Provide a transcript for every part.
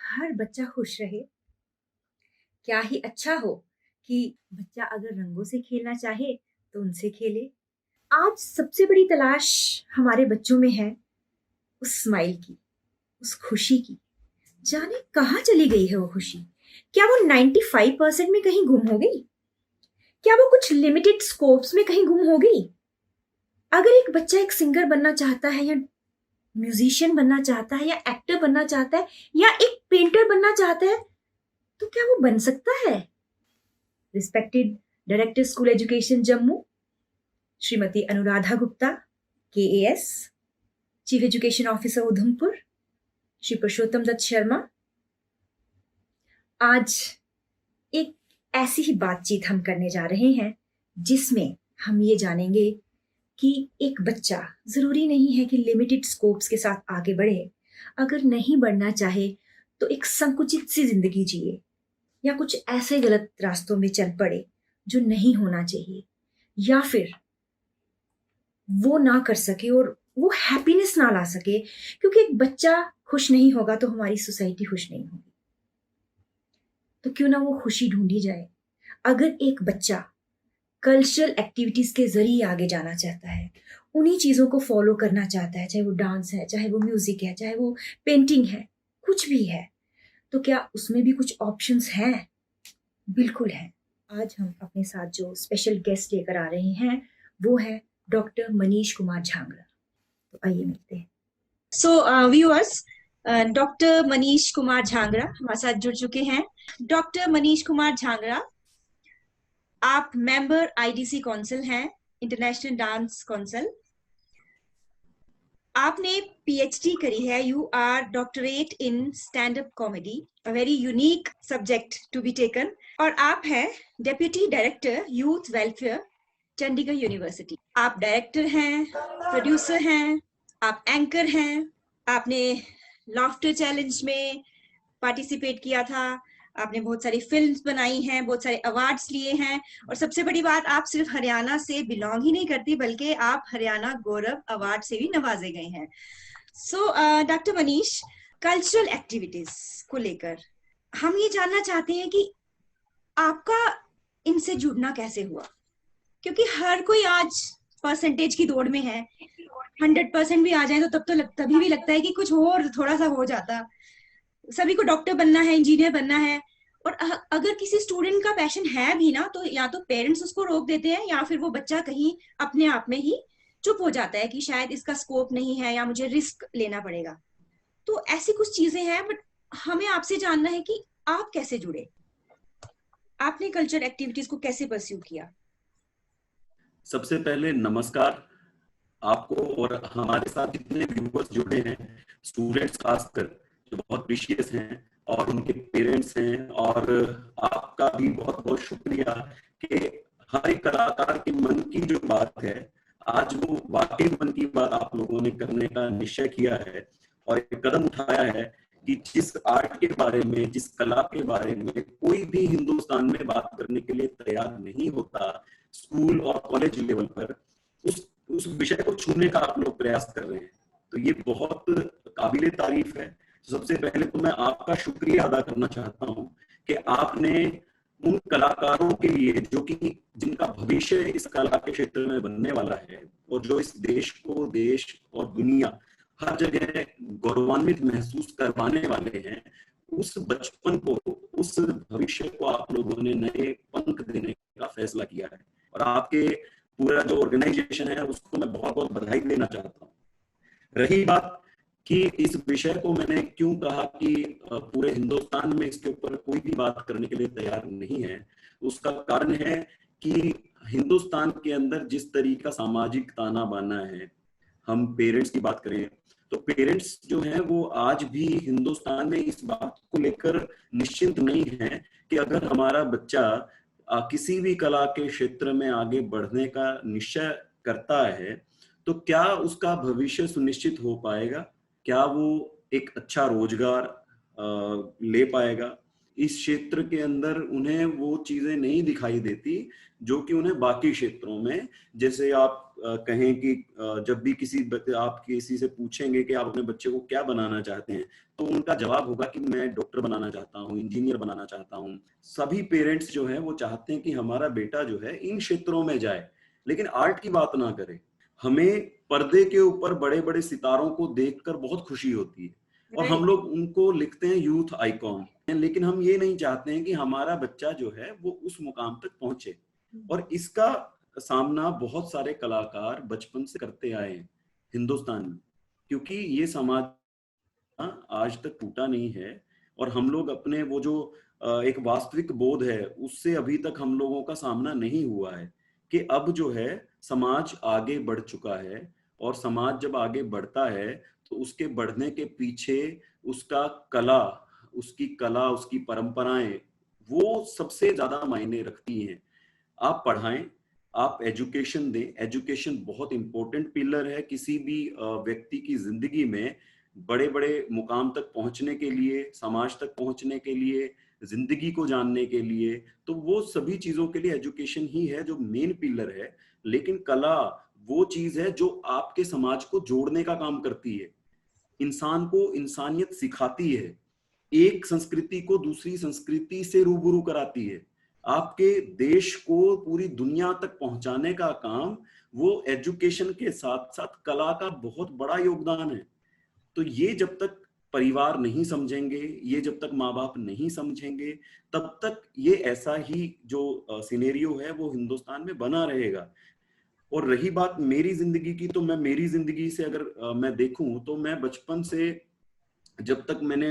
हर बच्चा खुश रहे। क्या ही अच्छा हो कि बच्चा अगर रंगों से खेलना चाहे तो उनसे खेले। आज सबसे बड़ी तलाश हमारे बच्चों में है उस स्माइल की, उस खुशी की। जाने कहाँ चली गई है वो खुशी? क्या वो 95% में कहीं गुम हो गई? क्या वो कुछ लिमिटेड स्कोप्स में कहीं गुम हो गई? अगर एक बच्चा एक सिंगर बनना चाहता है या म्यूजिशियन बनना चाहता है या एक्टर बनना चाहता है या एक पेंटर बनना चाहता है, तो क्या वो बन सकता है? Respected director school education Jammu Shrimati Anuradha Gupta KAS, chief education officer Udhampur Shri Purushottam Dutt Sharma, आज एक ऐसी ही बातचीत हम करने जा रहे हैं जिसमें हम ये जानेंगे कि एक बच्चा जरूरी नहीं है कि लिमिटेड स्कोप्स के साथ आगे बढ़े। अगर नहीं बढ़ना चाहे तो एक संकुचित सी जिंदगी जिए या कुछ ऐसे गलत रास्तों में चल पड़े जो नहीं होना चाहिए, या फिर वो ना कर सके और वो हैप्पीनेस ना ला सके। क्योंकि एक बच्चा खुश नहीं होगा तो हमारी सोसाइटी खुश नहीं होगी। तो क्यों ना वो खुशी ढूंढी जाए। अगर एक बच्चा कल्चरल एक्टिविटीज के जरिए आगे जाना चाहता है, उन्हीं चीजों को फॉलो करना चाहता है, चाहे वो डांस है, चाहे वो म्यूजिक है, चाहे वो पेंटिंग है, कुछ भी है, तो क्या उसमें भी कुछ ऑप्शंस हैं? बिल्कुल है। आज हम अपने साथ जो स्पेशल गेस्ट लेकर आ रहे हैं वो है डॉक्टर मनीष कुमार झांगरा। तो आइए मिलते हैं। So viewers, doctor Manish Kumar Jhangra हमारे साथ जुड़ चुके हैं। डॉक्टर मनीष कुमार झांगरा, आप मेंबर IDC काउंसिल हैं, इंटरनेशनल डांस काउंसिल। आपने PhD करी है, you are doctorate in stand up comedy, a very unique subject to be taken. और आप हैं deputy director youth welfare, Chandigarh university. आप डायरेक्टर हैं, प्रोड्यूसर हैं, आप एंकर हैं। आपने लाफ्टर चैलेंज में पार्टिसिपेट किया था, आपने बहुत सारी फिल्म्स बनाई हैं, बहुत सारे अवार्ड्स लिए हैं, और सबसे बड़ी बात, आप सिर्फ हरियाणा से बिलोंग ही नहीं करती बल्कि आप हरियाणा गौरव अवार्ड से भी नवाजे गए हैं। So doctor Manish, cultural activities को लेकर हम ये जानना चाहते हैं कि आपका इनसे जुड़ना कैसे हुआ? क्योंकि हर कोई आज परसेंटेज की दौड़ में है। 100% भी आ जाए तो तब तो तभी भी लगता है कि कुछ और थोड़ा सा हो जाता। सभी को डॉक्टर बनना है, इंजीनियर बनना है, और अगर किसी स्टूडेंट का पैशन है भी ना, तो या तो पेरेंट्स उसको रोक देते हैं या फिर वो बच्चा कहीं अपने आप में ही चुप हो जाता है कि शायद इसका स्कोप नहीं है या मुझे रिस्क लेना पड़ेगा। तो ऐसी कुछ चीजें हैं, बट हमें आपसे जानना है कि आप कैसे जुड़े, आपने कल्चर एक्टिविटीज को कैसे परस्यू किया? सबसे पहले नमस्कार आपको और हमारे साथ जितने व्यूअर्स जुड़े हैं, स्टूडेंट्स खासकर जो बहुत प्रीशियस हैं, और उनके पेरेंट्स हैं, और आपका भी बहुत बहुत शुक्रिया कि हर एक कलाकार के मन की जो बात है, आज वो वाकई मन की बात आप लोगों ने करने का निश्चय किया है और एक कदम उठाया है कि जिस आर्ट के बारे में, जिस कला के बारे में कोई भी हिंदुस्तान में बात करने के लिए तैयार नहीं होता, स्कूल और कॉलेज लेवल पर उस विषय को छूने का आप लोग प्रयास कर रहे हैं, तो ये बहुत काबिले तारीफ है। सबसे पहले तो मैं आपका शुक्रिया अदा करना चाहता हूं कि आपने उन कलाकारों के लिए जो कि जिनका भविष्य इस कला के क्षेत्र में बनने वाला है और जो इस देश को, देश और दुनिया हर जगह गौरवान्वित महसूस करवाने वाले हैं, उस बचपन को, उस भविष्य को आप लोगों ने नए पंख देने का फैसला किया है, और आपके पूरा जो ऑर्गेनाइजेशन है उसको मैं बहुत बहुत बधाई देना चाहता हूँ। रही बात कि इस विषय को मैंने क्यों कहा कि पूरे हिंदुस्तान में इसके ऊपर कोई भी बात करने के लिए तैयार नहीं है, उसका कारण है कि हिंदुस्तान के अंदर जिस तरीके का सामाजिक ताना बाना है, हम पेरेंट्स की बात करें तो पेरेंट्स जो हैं वो आज भी हिंदुस्तान में इस बात को लेकर निश्चिंत नहीं है कि अगर हमारा बच्चा किसी भी कला के क्षेत्र में आगे बढ़ने का निश्चय करता है तो क्या उसका भविष्य सुनिश्चित हो पाएगा, क्या वो एक अच्छा रोजगार ले पाएगा, इस क्षेत्र के अंदर उन्हें वो चीजें नहीं दिखाई देती जो कि उन्हें बाकी क्षेत्रों में, जैसे आप कहें कि जब भी आप किसी से पूछेंगे कि आप अपने बच्चे को क्या बनाना चाहते हैं, तो उनका जवाब होगा कि मैं डॉक्टर बनाना चाहता हूँ, इंजीनियर बनाना चाहता हूँ। सभी पेरेंट्स जो है वो चाहते हैं कि हमारा बेटा जो है इन क्षेत्रों में जाए, लेकिन आर्ट की बात ना करे। हमें पर्दे के ऊपर बड़े बड़े सितारों को देखकर बहुत खुशी होती है और हम लोग उनको लिखते हैं यूथ आइकॉन, लेकिन हम ये नहीं चाहते हैं कि हमारा बच्चा जो है वो उस मुकाम तक पहुंचे। और इसका सामना बहुत सारे कलाकार बचपन से करते आए हैं हिंदुस्तान में, क्योंकि ये समाज आज तक टूटा नहीं है और हम लोग अपने वो जो एक वास्तविक बोध है उससे अभी तक हम लोगों का सामना नहीं हुआ है कि अब जो है समाज आगे बढ़ चुका है। और समाज जब आगे बढ़ता है तो उसके बढ़ने के पीछे उसका कला, उसकी परंपराएं, वो सबसे ज्यादा मायने रखती हैं। आप पढ़ाएं, आप एजुकेशन दें। एजुकेशन बहुत इंपॉर्टेंट पिलर है किसी भी व्यक्ति की जिंदगी में। बड़े बड़े मुकाम तक पहुंचने के लिए, समाज तक पहुंचने के लिए, जिंदगी को जानने के लिए, तो वो सभी चीजों के लिए एजुकेशन ही है जो मेन पिलर है। लेकिन कला वो चीज है जो आपके समाज को जोड़ने का काम करती है, इंसान को इंसानियत सिखाती है, एक संस्कृति को दूसरी संस्कृति से रूबरू कराती है, आपके देश को पूरी दुनिया तक पहुंचाने का काम वो एजुकेशन के साथ साथ कला का बहुत बड़ा योगदान है। तो ये जब तक परिवार नहीं समझेंगे, ये जब तक माँ बाप नहीं समझेंगे, तब तक ये ऐसा ही जो सिनेरियो है वो हिंदुस्तान में बना रहेगा। और रही बात मेरी जिंदगी की, तो मैं मेरी जिंदगी से अगर मैं देखूं तो मैं बचपन से जब तक मैंने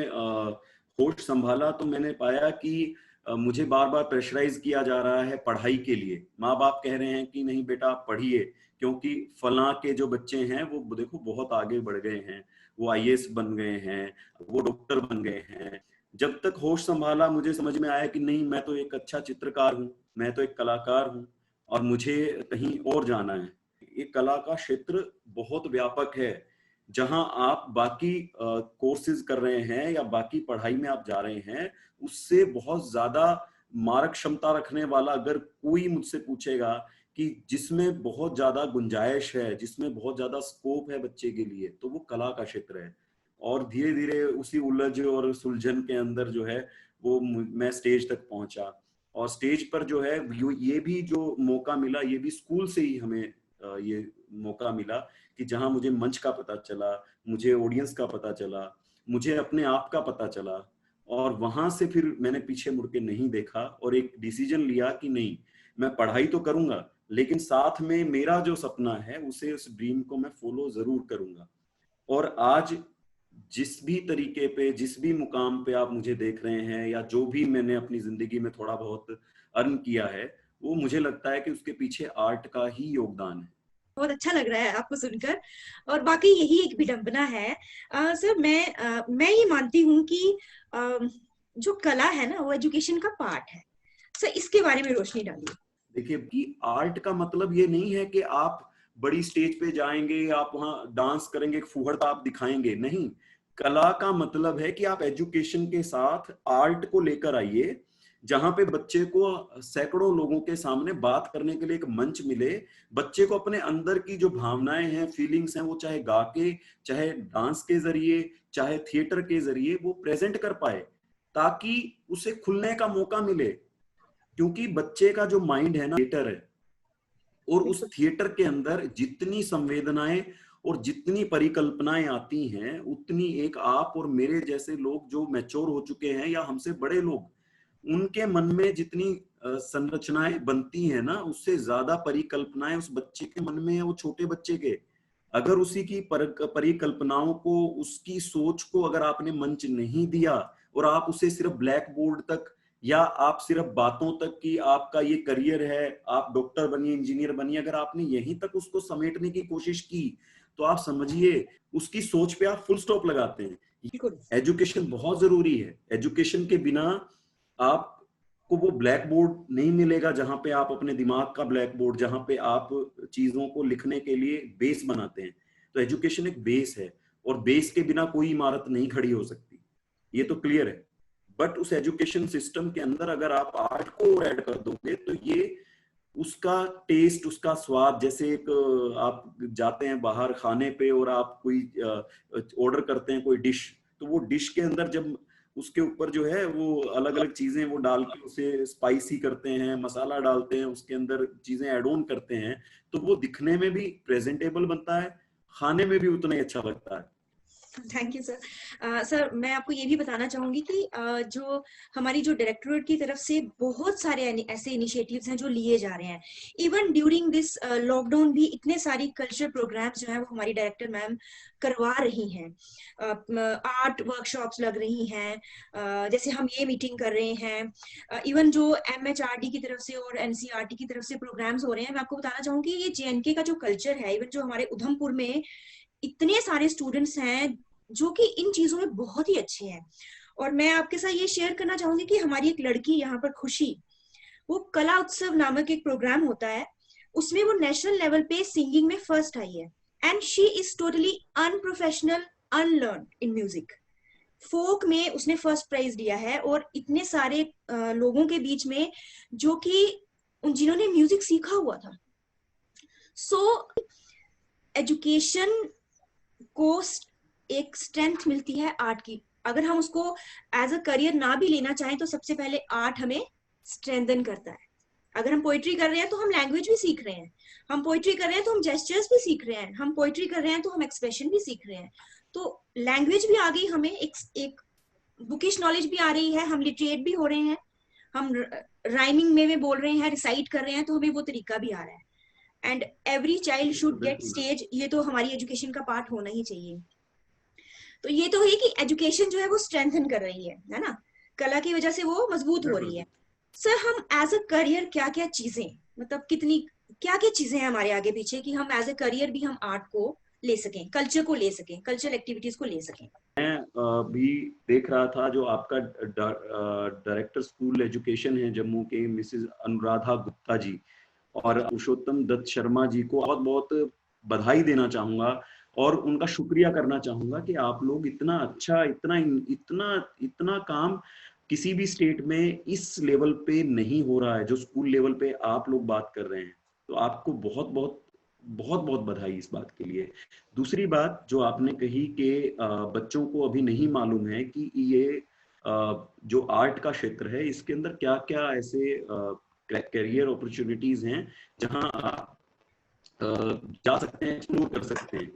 होश संभाला तो मैंने पाया कि मुझे बार बार प्रेशराइज किया जा रहा है पढ़ाई के लिए। माँ बाप कह रहे हैं कि नहीं बेटा आप पढ़िए, क्योंकि फलां के जो बच्चे हैं वो देखो बहुत आगे बढ़ गए हैं, वो आईएएस बन गए हैं, वो डॉक्टर बन गए हैं। जब तक होश संभाला मुझे समझ में आया कि नहीं, मैं तो एक अच्छा चित्रकार हूँ, मैं तो एक कलाकार हूँ और मुझे कहीं और जाना है। ये कला का क्षेत्र बहुत व्यापक है। जहां आप बाकी कोर्सेज कर रहे हैं या बाकी पढ़ाई में आप जा रहे हैं, उससे बहुत ज्यादा मारक क्षमता रखने वाला अगर कोई मुझसे पूछेगा कि जिसमें बहुत ज्यादा गुंजाइश है, जिसमें बहुत ज्यादा स्कोप है बच्चे के लिए, तो वो कला का क्षेत्र है। और धीरे धीरे उसी उलझ और सुलझन के अंदर जो है वो मैं स्टेज तक पहुंचा। और स्टेज पर जो है ये भी जो मौका मिला, ये भी स्कूल से ही हमें ये मौका मिला कि जहां मुझे मंच का पता चला, मुझे ऑडियंस का पता चला, मुझे अपने आप का पता चला। और वहां से फिर मैंने पीछे मुड़ के नहीं देखा और एक डिसीजन लिया कि नहीं, मैं पढ़ाई तो करूंगा लेकिन साथ में मेरा जो सपना है उसे, उस ड्रीम को मैं फॉलो जरूर करूंगा। और आज जिस भी तरीके पे, जिस भी मुकाम पे आप मुझे देख रहे हैं या जो भी मैंने अपनी जिंदगी में थोड़ा बहुत अर्न किया है, वो मुझे लगता है कि उसके पीछे आर्ट का ही योगदान है। बहुत अच्छा लग रहा है आपको सुनकर। और बाकी यही एक विडंबना है सर, मैं ये मानती हूँ कि जो कला है ना वो एजुकेशन का पार्ट है। सर इसके बारे में रोशनी डालिए। देखिए कि आर्ट का मतलब ये नहीं है कि आप बड़ी स्टेज पे जाएंगे, आप वहां डांस करेंगे, फुहड़ आप दिखाएंगे, नहीं। कला का मतलब है कि आप एजुकेशन के साथ आर्ट को लेकर आइए, जहां पे बच्चे को सैकड़ों लोगों के सामने बात करने के लिए एक मंच मिले। बच्चे को अपने अंदर की जो भावनाएं हैं, फीलिंग्स हैं, वो चाहे गा के, चाहे डांस के जरिए, चाहे थिएटर के जरिए वो प्रेजेंट कर पाए, ताकि उसे खुलने का मौका मिले। क्योंकि बच्चे का जो माइंड है ना, थिएटर है, और उस थिएटर के अंदर जितनी संवेदनाएं और जितनी परिकल्पनाएं आती हैं, उतनी एक आप और मेरे जैसे लोग जो मैच्योर हो चुके हैं या हमसे बड़े लोग, उनके मन में जितनी संरचनाएं बनती हैं ना, उससे ज्यादा परिकल्पनाएं उस बच्चे के मन में है, वो छोटे बच्चे के। अगर उसी की परिकल्पनाओं को, उसकी सोच को अगर आपने मंच नहीं दिया और आप उसे सिर्फ ब्लैक बोर्ड तक या आप सिर्फ बातों तक कि आपका ये करियर है, आप डॉक्टर बनिए, इंजीनियर बनिए, अगर आपने यहीं तक उसको समेटने की कोशिश की, तो आप समझिए उसकी सोच पे आप फुल स्टॉप लगाते हैं। एजुकेशन बहुत जरूरी है। एजुकेशन के बिना आपको वो ब्लैक बोर्ड नहीं मिलेगा जहां पे आप अपने दिमाग का ब्लैक बोर्ड, जहां पे आप चीजों को लिखने के लिए बेस बनाते हैं। तो एजुकेशन एक बेस है और बेस के बिना कोई इमारत नहीं खड़ी हो सकती, ये तो क्लियर है। बट उस एजुकेशन सिस्टम के अंदर अगर आप आर्ट को ऐड कर दोगे तो ये उसका टेस्ट, उसका स्वाद, जैसे एक आप जाते हैं बाहर खाने पे और आप कोई ऑर्डर करते हैं कोई डिश, तो वो डिश के अंदर जब उसके ऊपर जो है वो अलग अलग चीजें वो डाल के उसे स्पाइसी करते हैं, मसाला डालते हैं, उसके अंदर चीजें ऐड ऑन करते हैं, तो वो दिखने में भी प्रेजेंटेबल बनता है, खाने में भी उतना ही अच्छा लगता है। Thank you sir. सर मैं आपको ये भी बताना चाहूंगी कि जो हमारी जो डायरेक्टोरेट की तरफ से बहुत सारे ऐसे इनिशिएटिव्स हैं जो लिए जा रहे हैं। इवन ड्यूरिंग दिस लॉकडाउन भी इतने सारी कल्चर प्रोग्राम्स जो है वो हमारी डायरेक्टर मैम करवा रही हैं। आर्ट वर्कशॉप्स लग रही हैं, जैसे हम ये मीटिंग कर रहे हैं। इवन जो MHRD की तरफ से और NCERT की तरफ से प्रोग्राम्स हो रहे हैं, मैं आपको बताना चाहूंगी ये JNK का जो कल्चर है, इवन जो हमारे उधमपुर में इतने सारे स्टूडेंट्स हैं जो कि इन चीजों में बहुत ही अच्छे हैं। और मैं आपके साथ ये शेयर करना चाहूंगी कि हमारी एक लड़की यहाँ पर खुशी, वो कला उत्सव नामक एक प्रोग्राम होता है, उसमें वो नेशनल लेवल पे सिंगिंग में फर्स्ट आई है। And she is totally unprofessional, unlearn in music. Folk में उसने फर्स्ट प्राइज लिया है, और इतने सारे लोगों के बीच में जो कि जिन्होंने म्यूजिक सीखा हुआ था। सो एजुकेशन को एक स्ट्रेंथ मिलती है आर्ट की। अगर हम उसको एज अ करियर ना भी लेना चाहें तो सबसे पहले आर्ट हमें स्ट्रेंथन करता है। अगर हम पोइट्री कर रहे हैं तो हम लैंग्वेज भी सीख रहे हैं, हम पोइट्री कर रहे हैं तो हम जेस्चर्स भी सीख रहे हैं, हम पोइट्री कर रहे हैं तो हम एक्सप्रेशन भी सीख रहे हैं। तो लैंग्वेज भी आ गई, हमें एक बुकिश नॉलेज भी आ रही है, हम लिटरेट भी हो रहे हैं, हम राइमिंग में बोल रहे हैं, रिसाइट कर रहे हैं, तो हमें वो तरीका भी आ रहा है। And every child should get stage, ये तो हमारी एजुकेशन का पार्ट होना ही चाहिए। तो ये तो है कि एजुकेशन जो है वो स्ट्रेंथन कर रही है ना, कला की वजह से वो मजबूत हो रही है। सर हम एज अ करियर क्या क्या चीजें, मतलब कितनी क्या क्या चीजें हैं हमारे आगे पीछे कि हम एज अ करियर भी हम आर्ट को ले सकें, कल्चर को ले सकें, कल्चरल एक्टिविटीज को ले सकें? मैं भी देख रहा था जो आपका डायरेक्टर स्कूल एजुकेशन है जम्मू के, मिसेस अनुराधा गुप्ता जी, और पुरुषोत्तम दत्त शर्मा जी को बहुत बहुत बधाई देना चाहूंगा और उनका शुक्रिया करना चाहूंगा कि आप लोग इतना अच्छा, इतना इतना इतना काम किसी भी स्टेट में इस लेवल पे नहीं हो रहा है जो स्कूल लेवल पे आप लोग बात कर रहे हैं। तो आपको बहुत बहुत बहुत बहुत बधाई इस बात के लिए। दूसरी बात जो आपने कही कि बच्चों को अभी नहीं मालूम है कि ये जो आर्ट का क्षेत्र है इसके अंदर क्या क्या ऐसे करियर अपॉर्चुनिटीज हैं जहां आप जा सकते हैं, एक्सप्लोर कर सकते हैं।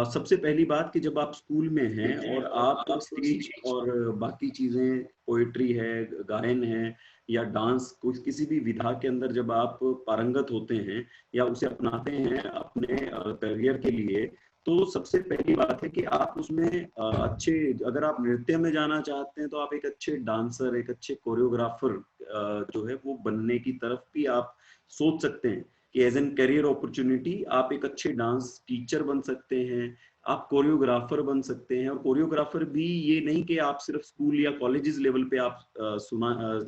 सबसे पहली बात कि जब आप स्कूल में हैं और आप स्टेज और बाकी चीजें, पोएट्री है, गायन है या डांस, कुछ किसी भी विधा के अंदर जब आप पारंगत होते हैं या उसे अपनाते हैं अपने करियर के लिए, तो सबसे पहली बात है कि आप उसमें अच्छे, अगर आप नृत्य में जाना चाहते हैं तो आप एक अच्छे डांसर, एक अच्छे कोरियोग्राफर जो है वो बनने की तरफ भी आप सोच सकते हैं कि एज एन करियर अपॉर्चुनिटी आप एक अच्छे डांस टीचर बन सकते हैं, आप कोरियोग्राफर बन सकते हैं। और कोरियोग्राफर भी ये नहीं कि आप सिर्फ स्कूल या कॉलेजेस लेवल पे आप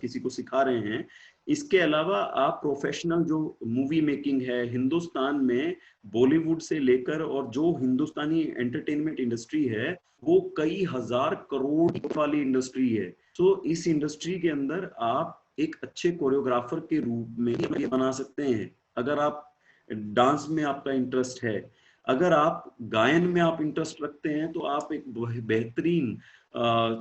किसी को सिखा रहे हैं, इसके अलावा आप प्रोफेशनल जो मूवी मेकिंग है हिंदुस्तान में, बॉलीवुड से लेकर, और जो हिंदुस्तानी एंटरटेनमेंट इंडस्ट्री है वो कई हजार करोड़ वाली इंडस्ट्री है। तो इस इंडस्ट्री के अंदर आप एक अच्छे कोरियोग्राफर के रूप में बना सकते हैं। अगर आप डांस में आपका इंटरेस्ट है, अगर आप गायन में आप इंटरेस्ट रखते हैं, तो आप एक बेहतरीन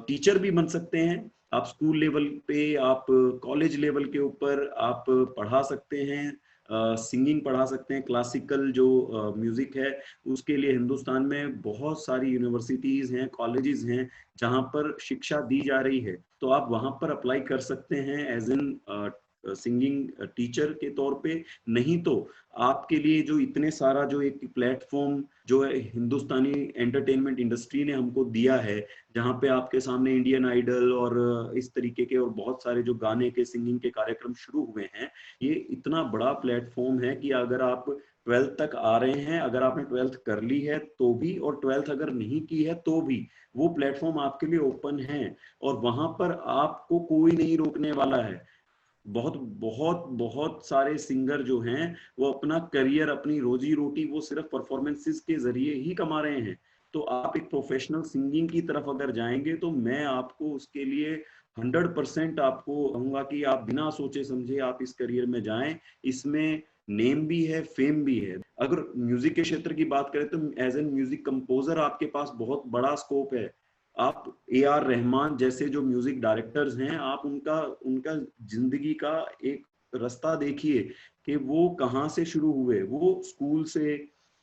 टीचर भी बन सकते हैं। आप स्कूल लेवल पे, आप कॉलेज लेवल के ऊपर आप पढ़ा सकते हैं, सिंगिंग पढ़ा सकते हैं। क्लासिकल जो म्यूजिक है उसके लिए हिंदुस्तान में बहुत सारी यूनिवर्सिटीज हैं, कॉलेजेस हैं जहां पर शिक्षा दी जा रही है। तो आप वहां पर अप्लाई कर सकते हैं एज एन सिंगिंग टीचर के तौर पे। नहीं तो आपके लिए जो इतने सारा जो एक प्लेटफॉर्म जो है हिंदुस्तानी एंटरटेनमेंट इंडस्ट्री ने हमको दिया है, जहां पे आपके सामने इंडियन आइडल और इस तरीके के और बहुत सारे जो गाने के, सिंगिंग के कार्यक्रम शुरू हुए हैं, ये इतना बड़ा प्लेटफॉर्म है कि अगर आप 12th तक आ रहे हैं, अगर आपने 12th कर ली है तो भी, और 12th अगर नहीं की है तो भी, वो प्लेटफॉर्म आपके लिए ओपन है और वहां पर आपको कोई नहीं रोकने वाला है। बहुत बहुत बहुत सारे सिंगर जो हैं वो अपना करियर, अपनी रोजी रोटी वो सिर्फ परफॉर्मेंसेस के जरिए ही कमा रहे हैं। तो आप एक प्रोफेशनल सिंगिंग की तरफ अगर जाएंगे तो मैं आपको उसके लिए 100% आपको कहूंगा कि आप बिना सोचे समझे आप इस करियर में जाएं। इसमें नेम भी है, फेम भी है। अगर म्यूजिक के क्षेत्र की बात करें तो एज एन म्यूजिक कंपोजर आपके पास बहुत बड़ा स्कोप है। आप AR रहमान जैसे जो म्यूजिक डायरेक्टर्स हैं, आप उनका उनका जिंदगी का एक रास्ता देखिए कि वो कहाँ से शुरू हुए। वो स्कूल से,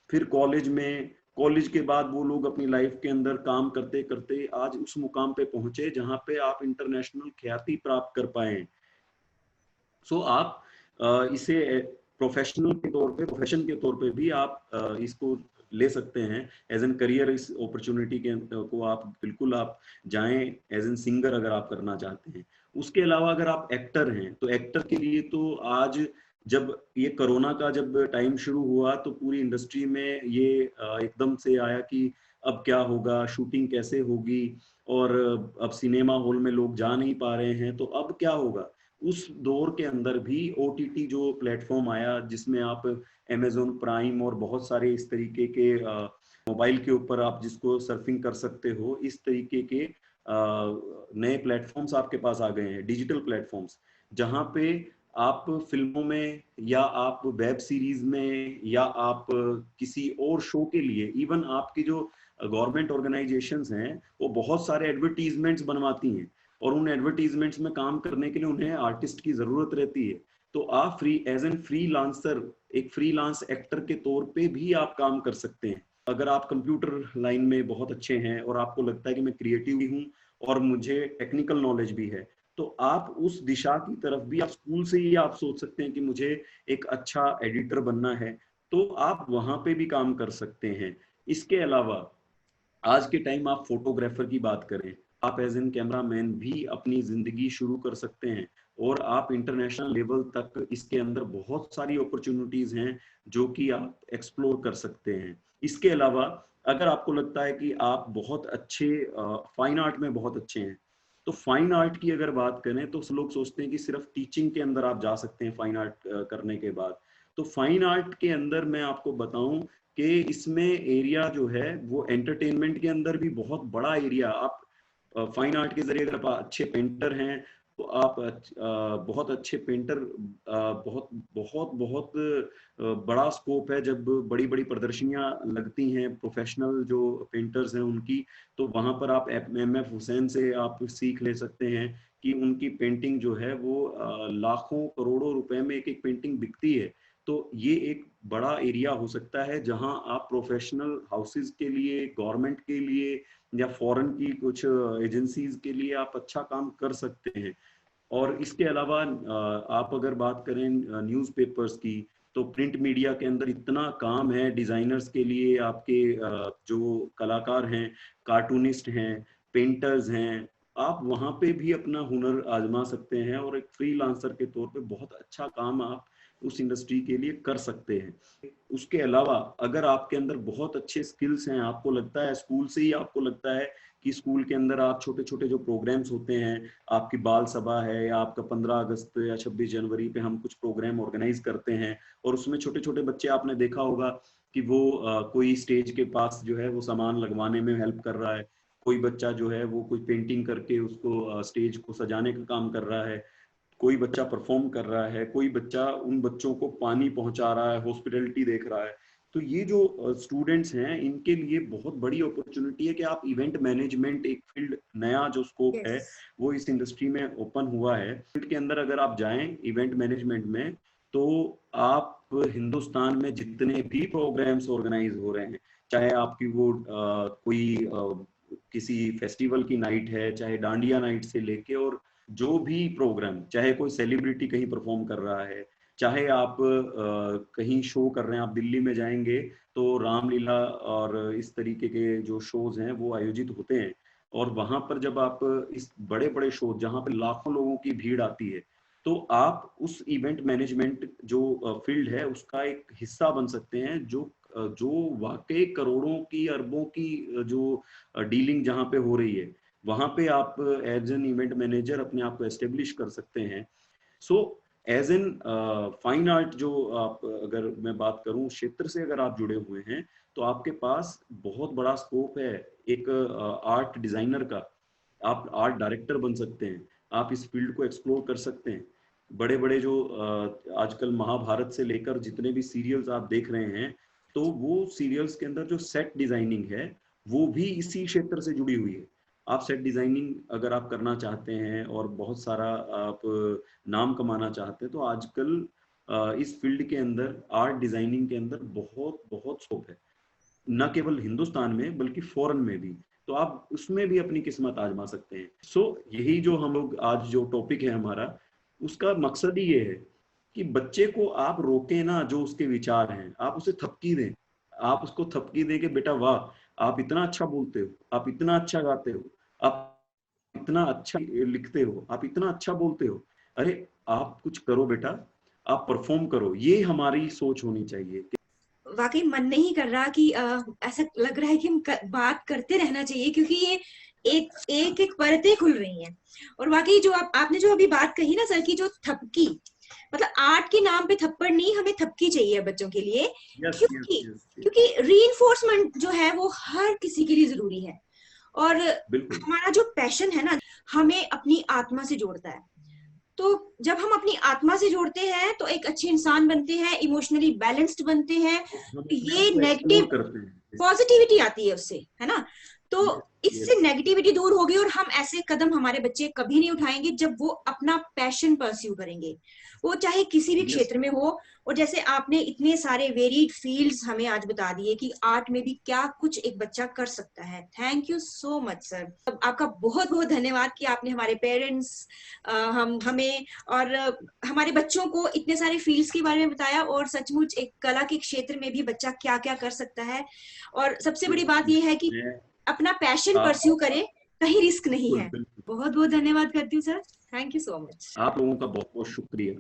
फिर कॉलेज में, कॉलेज के बाद वो लोग अपनी लाइफ के अंदर काम करते करते आज उस मुकाम पे पहुंचे जहां पे आप इंटरनेशनल ख्याति प्राप्त कर पाए। सो आप इसे प्रोफेशनल के तौर पे, प्रोफेशन के तौर पे भी आप इसको ले सकते हैं एज एन करियर। इस अपॉर्चुनिटी के को आप बिल्कुल आप जाएं एज एन सिंगर अगर आप करना चाहते हैं। उसके अलावा अगर आप एक्टर हैं तो एक्टर के लिए तो आज जब ये कोरोना का जब टाइम शुरू हुआ तो पूरी इंडस्ट्री में ये एकदम से आया कि अब क्या होगा, शूटिंग कैसे होगी, और अब सिनेमा हॉल में लोग जा नहीं पा रहे हैं, तो अब क्या होगा। उस दौर के अंदर भी OTT जो प्लेटफॉर्म आया जिसमें आप Amazon प्राइम और बहुत सारे इस तरीके के मोबाइल के ऊपर आप जिसको सर्फिंग कर सकते हो, इस तरीके के नए प्लेटफॉर्म्स आपके पास आ गए हैं, डिजिटल प्लेटफॉर्म्स, जहां पे आप फिल्मों में या आप वेब सीरीज में या आप किसी और शो के लिए, इवन आपकी जो गवर्नमेंट ऑर्गेनाइजेशंस हैं वो बहुत सारे एडवर्टीजमेंट्स बनवाती हैं, और उन एडवर्टीजमेंट्स में काम करने के लिए उन्हें आर्टिस्ट की जरूरत रहती है। तो आप फ्री एज एन फ्रीलांसर, एक फ्रीलांस एक्टर के तौर पे भी आप काम कर सकते हैं। अगर आप कंप्यूटर लाइन में बहुत अच्छे हैं और आपको लगता है कि मैं क्रिएटिव भी हूँ और मुझे टेक्निकल नॉलेज भी है, तो आप उस दिशा की तरफ भी, आप स्कूल से ही आप सोच सकते हैं कि मुझे एक अच्छा एडिटर बनना है, तो आप वहां पे भी काम कर सकते हैं। इसके अलावा आज के टाइम आप फोटोग्राफर की बात करें, आप एज एन कैमरामैन भी अपनी जिंदगी शुरू कर सकते हैं, और आप इंटरनेशनल लेवल तक इसके अंदर बहुत सारी अपॉर्चुनिटीज हैं जो कि आप एक्सप्लोर कर सकते हैं। इसके अलावा अगर आपको लगता है कि आप बहुत अच्छे फाइन आर्ट में बहुत अच्छे हैं, तो फाइन आर्ट की अगर बात करें तो लोग सोचते हैं कि सिर्फ टीचिंग के अंदर आप जा सकते हैं फाइन आर्ट करने के बाद। तो फाइन आर्ट के अंदर मैं आपको बताऊं कि इसमें एरिया जो है वो एंटरटेनमेंट के अंदर भी बहुत बड़ा एरिया। आप फाइन आर्ट के जरिए अगर आप अच्छे पेंटर हैं तो आप बहुत अच्छे पेंटर, बहुत बहुत बहुत बड़ा स्कोप है। जब बड़ी बड़ी प्रदर्शनियां लगती हैं प्रोफेशनल जो पेंटर्स हैं उनकी, तो वहां पर आप MF हुसैन से आप सीख ले सकते हैं कि उनकी पेंटिंग जो है वो लाखों करोड़ों रुपए में एक एक पेंटिंग बिकती है। तो ये एक बड़ा एरिया हो सकता है जहां आप प्रोफेशनल हाउसेज के लिए, गवर्नमेंट के लिए या फॉरेन की कुछ एजेंसीज के लिए आप अच्छा काम कर सकते हैं। और इसके अलावा आप अगर बात करें न्यूज़पेपर्स की, तो प्रिंट मीडिया के अंदर इतना काम है डिजाइनर्स के लिए, आपके जो कलाकार हैं, कार्टूनिस्ट हैं, पेंटर्स हैं, आप वहां पे भी अपना हुनर आजमा सकते हैं और एक फ्रीलांसर के तौर पे बहुत अच्छा काम आप उस इंडस्ट्री के लिए कर सकते हैं। उसके अलावा अगर आपके अंदर बहुत अच्छे स्किल्स हैं, आपको लगता है स्कूल से ही आपको लगता है कि स्कूल के अंदर आप छोटे छोटे जो प्रोग्राम्स होते हैं, आपकी बाल सभा है या आपका 15 अगस्त या 26 जनवरी पे हम कुछ प्रोग्राम ऑर्गेनाइज करते हैं, और उसमें छोटे छोटे बच्चे आपने देखा होगा कि वो कोई स्टेज के पास जो है वो सामान लगवाने में हेल्प कर रहा है, कोई बच्चा जो है वो कोई पेंटिंग करके उसको स्टेज को सजाने का काम कर रहा है, कोई बच्चा परफॉर्म कर रहा है, कोई बच्चा उन बच्चों को पानी पहुंचा रहा है, हॉस्पिटलिटी देख रहा है। तो ये जो स्टूडेंट्स हैं इनके लिए बहुत बड़ी अपॉर्चुनिटी है कि आप इवेंट मैनेजमेंट, एक फील्ड नया जो स्कोप है Yes. वो इस इंडस्ट्री में ओपन हुआ है। फील्ड के अंदर अगर आप जाएं इवेंट मैनेजमेंट में, तो आप हिंदुस्तान में जितने भी प्रोग्राम्स ऑर्गेनाइज हो रहे हैं, चाहे आपकी वो कोई किसी फेस्टिवल की नाइट है, चाहे डांडिया नाइट से लेके, और जो भी प्रोग्राम, चाहे कोई सेलिब्रिटी कहीं परफॉर्म कर रहा है, चाहे आप कहीं शो कर रहे हैं, आप दिल्ली में जाएंगे तो रामलीला और इस तरीके के जो शोज हैं वो आयोजित होते हैं, और वहां पर जब आप इस बड़े बड़े शो जहां पर लाखों लोगों की भीड़ आती है, तो आप उस इवेंट मैनेजमेंट जो फील्ड है उसका एक हिस्सा बन सकते हैं, जो वाकई करोड़ों की, अरबों की जो डीलिंग जहां पे हो रही है, वहां पे आप एज एन इवेंट मैनेजर अपने आप को एस्टेब्लिश कर सकते हैं। So as an fine art जो आप, अगर मैं बात करूं क्षेत्र से अगर आप जुड़े हुए हैं तो आपके पास बहुत बड़ा स्कोप है एक आर्ट डिजाइनर का। आप आर्ट डायरेक्टर बन सकते हैं, आप इस फील्ड को एक्सप्लोर कर सकते हैं। बड़े बड़े जो आजकल महाभारत से लेकर जितने भी सीरियल्स आप देख रहे हैं, तो वो सीरियल्स के अंदर जो सेट डिजाइनिंग है वो भी इसी क्षेत्र से जुड़ी हुई है। आप सेट डिजाइनिंग अगर आप करना चाहते हैं और बहुत सारा आप नाम कमाना चाहते हैं तो आजकल इस फील्ड के अंदर आर्ट डिजाइनिंग के अंदर बहुत बहुत स्कोप है, न केवल हिंदुस्तान में बल्कि फॉरेन में भी। तो आप उसमें भी अपनी किस्मत आजमा सकते हैं। यही जो हम लोग आज जो टॉपिक है हमारा, उसका मकसद ही ये है कि बच्चे को आप रोके ना, जो उसके विचार हैं आप उसे थपकी दें। आप उसको थपकी दें कि बेटा वाह, आप इतना अच्छा बोलते हो, आप इतना अच्छा गाते हो, आप इतना अच्छा लिखते हो, आप इतना अच्छा बोलते हो, अरे आप कुछ करो बेटा, आप परफॉर्म करो। ये हमारी सोच होनी चाहिए। वाकई मन नहीं कर रहा कि ऐसा लग रहा है कि हम बात करते रहना चाहिए, क्योंकि ये एक एक परतें खुल रही हैं। और वाकई जो आपने जो अभी बात कही ना सर की, जो थपकी, मतलब आर्ट के नाम पे थप्पड़ नहीं, हमें थपकी चाहिए बच्चों के लिए। यस यस क्योंकि यस। क्योंकि रीइंफोर्समेंट जो है वो हर किसी के लिए जरूरी है। और बिल्कुल हमारा जो पैशन है ना, हमें अपनी आत्मा से जोड़ता है। तो जब हम अपनी आत्मा से जोड़ते हैं तो एक अच्छे इंसान बनते हैं, इमोशनली बैलेंस्ड बनते हैं। हम तो अपने ये आप को एक्सप्लोर नेगेटिव करते हैं। पॉजिटिविटी आती है उससे, है ना। तो यस इससे यस। नेगेटिविटी दूर होगी और हम ऐसे कदम हमारे बच्चे कभी नहीं उठाएंगे जब वो अपना पैशन परस्यू करेंगे, वो चाहे किसी भी यस क्षेत्र में हो। और जैसे आपने इतने सारे वेरिड फील्ड्स हमें आज बता दिए कि आर्ट में भी क्या कुछ एक बच्चा कर सकता है। Thank you so much sir, आपका बहुत बहुत धन्यवाद कि आपने हमारे पेरेंट्स, हमें और हमारे बच्चों को इतने सारे फील्ड्स के बारे में बताया, और सचमुच एक कला के क्षेत्र में भी बच्चा क्या क्या कर सकता है। और सबसे बड़ी बात यह है कि मैं अपना पैशन आप परस्यू करें, कहीं रिस्क नहीं बिल्कुल है। बिल्कुल। बहुत बहुत धन्यवाद करती हूँ sir, thank you so much. आप लोगों का बहुत बहुत शुक्रिया,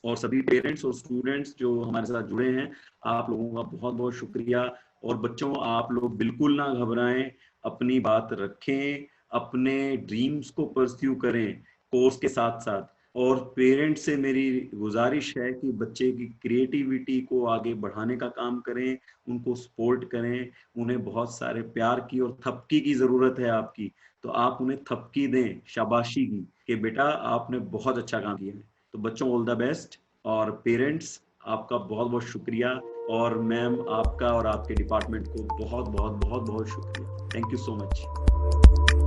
और सभी पेरेंट्स और स्टूडेंट्स जो हमारे साथ जुड़े हैं, आप लोगों का बहुत बहुत शुक्रिया। और बच्चों, आप लोग बिल्कुल ना घबराएं, अपनी बात रखें, अपने ड्रीम्स को परस्यू करें कोर्स के साथ साथ। और पेरेंट्स से मेरी गुजारिश है कि बच्चे की क्रिएटिविटी को आगे बढ़ाने का काम करें, उनको सपोर्ट करें, उन्हें बहुत सारे प्यार की और थपकी की जरूरत है आपकी। तो आप उन्हें थपकी दें, शाबाशी की, कि बेटा आपने बहुत अच्छा काम किया है। तो बच्चों, ऑल द बेस्ट। और पेरेंट्स, आपका बहुत बहुत शुक्रिया। और मैम, आपका और आपके डिपार्टमेंट को बहुत बहुत बहुत बहुत शुक्रिया। Thank you so much.